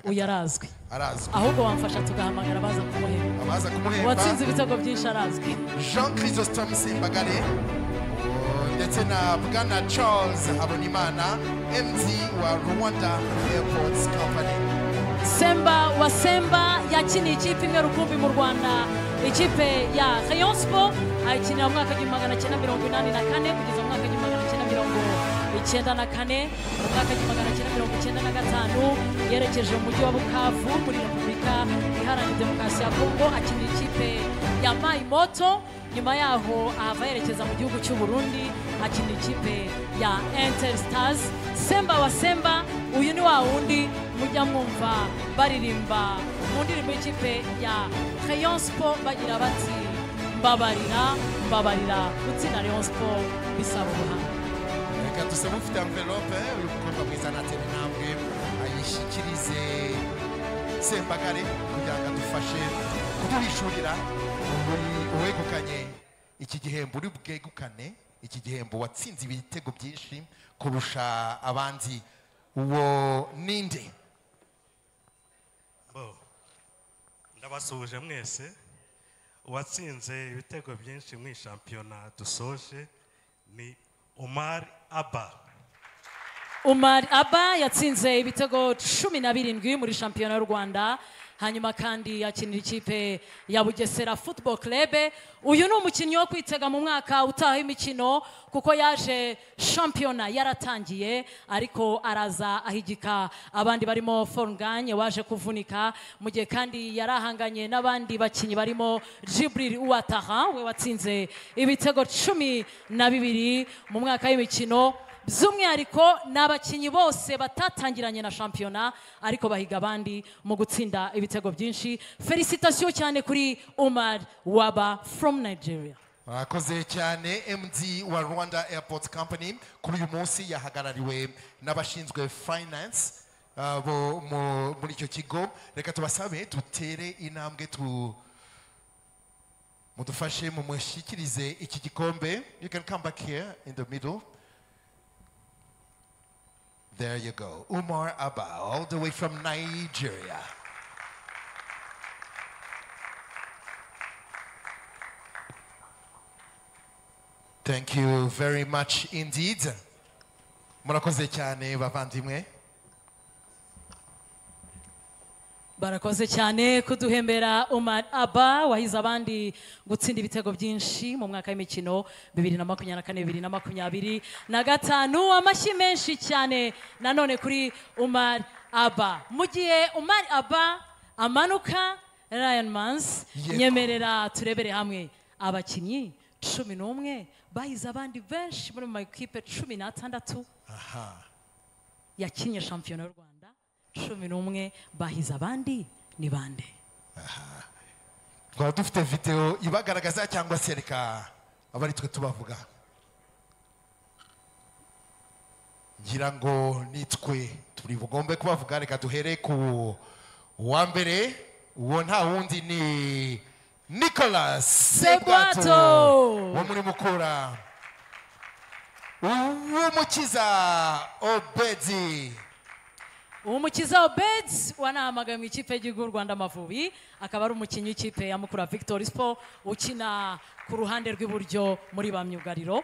uyarazwi ahubwo wamfasha tugahamagara baza kumuhemba watsinze ibitego byinshi arazwi Jean Chrysostome Sembagare ndetse na Bwana Charles Habonimana MD wa Rwanda Airports Company. Semba wa Semba yakiniye ikipe imwe rukumbi mu Rwanda, ikipe ya Rayon Sport ayikinira mu mwaka wa 1984 kugeza mu mwaka wa 1994, mu mwaka wa 1995 yerekeje mu mujyi wa Bukavu muri Repubulika Iharanira Demokarasi ya Kongo akinira ikipe ya Maimoto. Nyuma yaho ahava yerekeza mu gihugu cy'u Burundi akinira ikipe ya Interstars. Semba wa Semba uyu ni wa wundi mujya mwumva baririmba mu ndirimbo y'ikipe ya Rayon Sport bagira bati mbabarira gutsinda Rayon Sport bisaba ubuhanga. Reka dusaba ufite envelope uyu mukobwa mwiza natera intambwe ayishyikirize Sembagare kugira ngo adufashe kutwishurira uwegukanye iki gihembo, uri bwegukane iki gihembo watsinze ibitego byinshi kurusha abandi. Uwo ninde? Ndabasuje mwese. Uwatsinze ibitego byinshi mu shampiyona dusoje ni Omar Abba. Omar Abba yatsinze ibitego 17 muri shampiyona y'u Rwanda. Hanyuma kandi yakinira ikipe ya Bugesera Football Club. Uyu ni umukinnyi wo kwitega mu mwaka utaha imikino kuko yaje shampiyona yaratangiye ariko araza ahigika abandi barimo Fornganye waje kuvunika, mu gihe kandi yarahanganye n'abandi bakinyi barimo Jibril Uwataha we watsinze ibitego 12 mu mwaka w'imikino. By'umwihariko n'abakinyi bose batatangiranye na shampiyona ariko bahiga abandi mu gutsinda ibitego byinshi. Felicitation cyane kuri Omar Waba from Nigeria. Akoze cyane MD wa Rwanda Airports Company. Kuri uyu munsi yahagarariwe n'abashinzwe finance muri icyo kigo. Reka tubasabe dutere intambwe mudufashe mu mushyikirize iki gikombe. You can come back here in the middle. There you go. Omar Abba, all the way from Nigeria. Thank you very much indeed. Murakoze cyane bavandimwe. Barakoze cyane kuduhembera Omar Abba wahize abandi gutsinda ibitego byinshi mu mwaka w'imikino 2024-2025. Amashyi menshi cyane nanone kuri Omar Abba. Mu gihe Omar Abba amanuka, Ryan Mans nyemerera turebere hamwe abakinyi 11 bahize abandi benshi muri makipe 16 yakinye shampiyona y'u Rwanda. 11 bahize abandi ni bande? Twaba dufite video ibagaragaza cyangwa se reka abari twe tubavuga? Ngira ngo nitwe turi bugombe kubavuga. Reka duhere ku wa mbere, uwo nta wundi ni Nicolas Sebwato wo muri Mukura. Umukiza Obedi Umukiza Obedi wanahamagaye mu ikipe y'igihugu Rwanda Amavubi, akaba ari umukinnyi w'ikipe ya Mukura Victory Sport ukina ku ruhande rw'iburyo muri ba myugariro.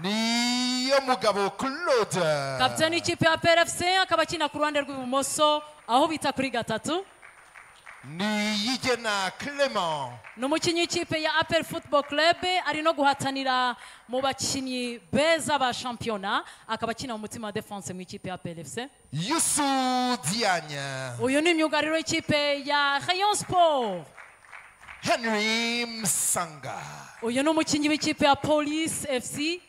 Niyo Mugabo Claude kapiteni w'ikipe ya PRFC, akaba akina ku ruhande rw'ibumoso aho bita kuri gatatu. Niyigena Clement ni umukinnyi w'ikipe ya APR Football Club, ari no guhatanira mu bakinnyi beza ba shampiyona, akaba akina mu mutima wa defense mu ikipe ya PRFC. Yusu Dianya uyu ni myugariro w'ikipe ya Rayon Sport. Henry Msanga uyu ni umukinnyi w'ikipe ya Police FC.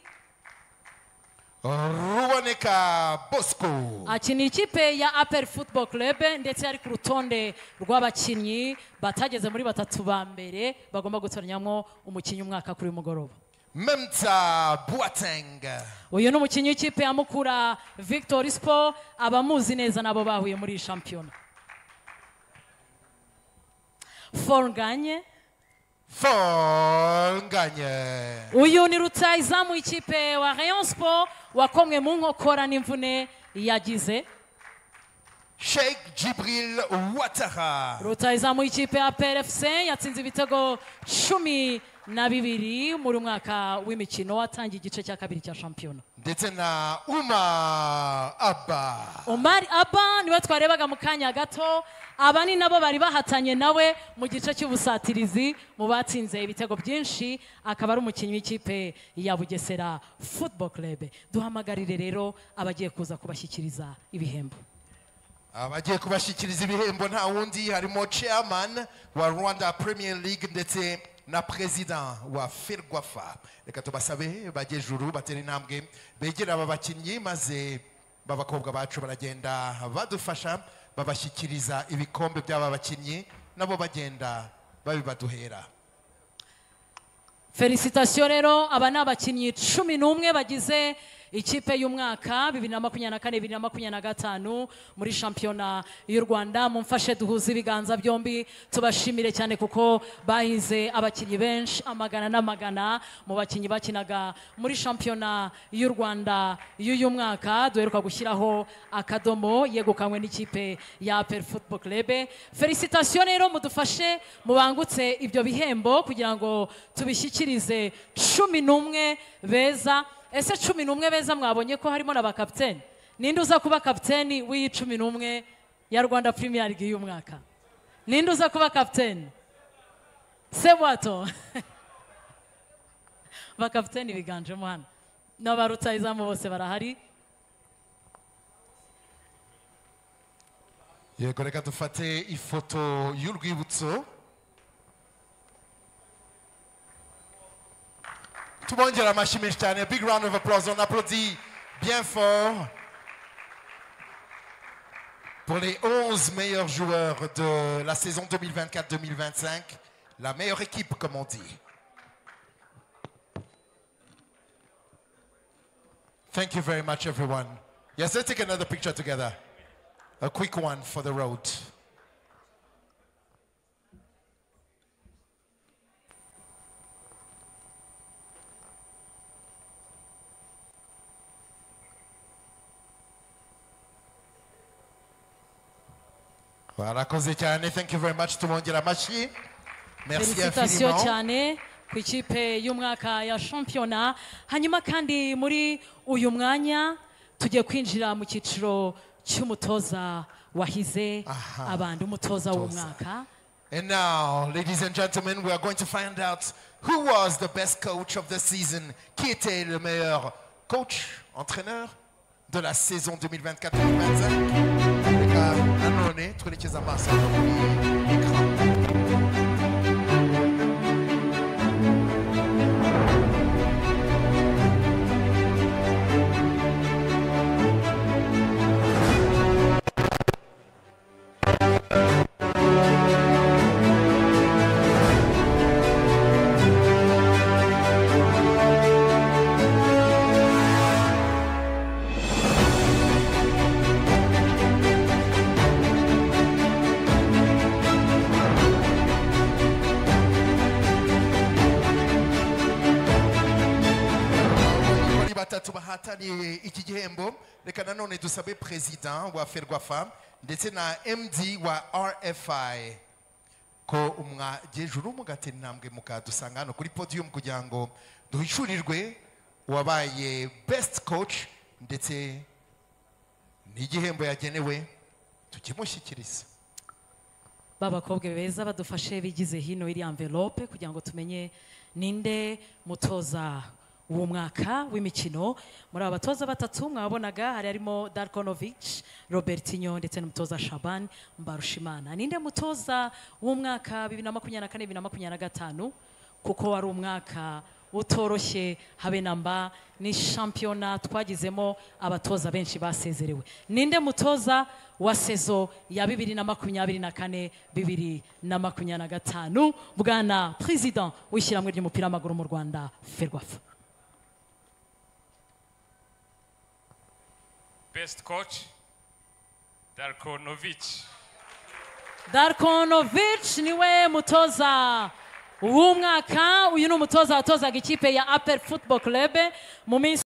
Ruboneka Bosco akina ikipe ya APR Football Club ndetse ari ku rutonde rw'abakinnyi batageze muri batatu ba mbere bagomba gutoranyamo umukinnyi umwaka kuri mugoroba. Memta Boateng uyu ni umukinnyi w'ikipe ya Mukura Victory Sport, abamuzi neza nabo bahuye muri shampiyona. Fornganye uyu ni rutayizamu ikipe wa Rayon Sport wakomwe mu nkokora n'imvune yagize. Sheikh Jibril Ouattara. rutahizamu y'ikipe ya PRFC yatsinze ibitego 12 muri mwaka w'imikino watangiye igice cya kabiri cya shampiyona. Ndetse na Umar Abba. Umar Abba niwe twarebaga mu kanya gato, aba ni nabo bari bahatanye nawe mu gice cy'ubusatirizi mu batsinze ibitego byinshi, akaba ari umukinnyi w'ikipe ya Bugesera Football Club. Duhamagarire rero abagiye kuza kubashyikiriza ibihembo. Abagiye kubashyikiriza ibihembo nta wundi harimo chairman wa Rwanda Premier League ndetse na president wa Ferwafa. Reka tubasabe bagejuru batera intambwe begera aba bakinnyi maze babakobwa bacu baragenda badufasha babashyikiriza ibikombe by'aba bakinnyi nabo bagenda babibaduhera. Felicitation rero aba ni abakinnyi 11 bagize ikipe y'umwaka 2024-2025 muri shampiyona y'u Rwanda. Mumfashe duhuze ibiganza byombi tubashimire cyane kuko bahize abakinnyi benshi amagana n'amagana mu bakinnyi bakinaga muri shampiyona y'u Rwanda y'uyu mwaka. Duheruka gushyiraho akadomo yegukanywe n'ikipe ya APR Football Club. Felicitation rero mudufashe mubangutse ibyo bihembo kugira ngo tubishyikirize 11 beza. Ese 11 beza mwabonye ko harimo n'abakapiteni? Ninde uza kuba kapiteni w'iyi 11 ya Rwanda Premier League y'uyu mwaka? Ninde uza kuba kapiteni? Sebwato. Bakapiteni biganjemo hano. N'abarutahizamu bose barahari. Yego reka dufate ifoto y'urwibutso. Tout le monde dit la machine méchante. Big round of applause. On applaudit bien fort pour les 11 meilleurs joueurs de la saison 2024-2025. La meilleure équipe, comme on dit. Thank you very much, everyone. Yes, let's take another picture together. A quick one for the road. Voilà, thank you very much to Mondial Amashi. Merci Félicitations infiniment. cyane ku ikipe y'umwaka ya shampiyona. Hanyuma kandi muri uyu mwanya tugiye kwinjira mu cyiciro cy'umutoza wahize abandi, umutoza w'umwaka. And now, ladies and gentlemen, we are going to find out who was the best coach of the season. Qui était le meilleur coach, entraîneur de la saison 2024-2025. Annone, tuelekeza maso kwenye ekran. Iki gihembo reka nanone dusabe president wa Ferwafa ndetse na MD wa RFI ko umwagejuru mugatera intambwe mukadusanga hano kuri podium kugira ngo duhishurirwe wabaye best coach ndetse n'igihembo yagenewe tukimushyikiriza. Babakobwa beza badufashe bigize hino iri envelope kugira ngo tumenye ninde mutoza w'umwaka w'imikino. Muri aba batoza batatu mwabonaga hari harimo Darkonovic, Robertinho ndetse n'umutoza Shaban Mbarushimana. Ninde mutoza w'umwaka 2024-2025 kuko wari umwaka utoroshye habe namba, ni shampiyona twagizemo abatoza benshi basezerewe. Ninde mutoza wa sezo ya 2024-2025 bwana president w'ishyirahamwe ry'umupira w'amaguru mu Rwanda Ferwafa? Best coach, Darkonovic. Darkonovic niwe mutoza w'umwaka. Uyu ni umutoza watozaga ikipe ya APR Football Club mu minsi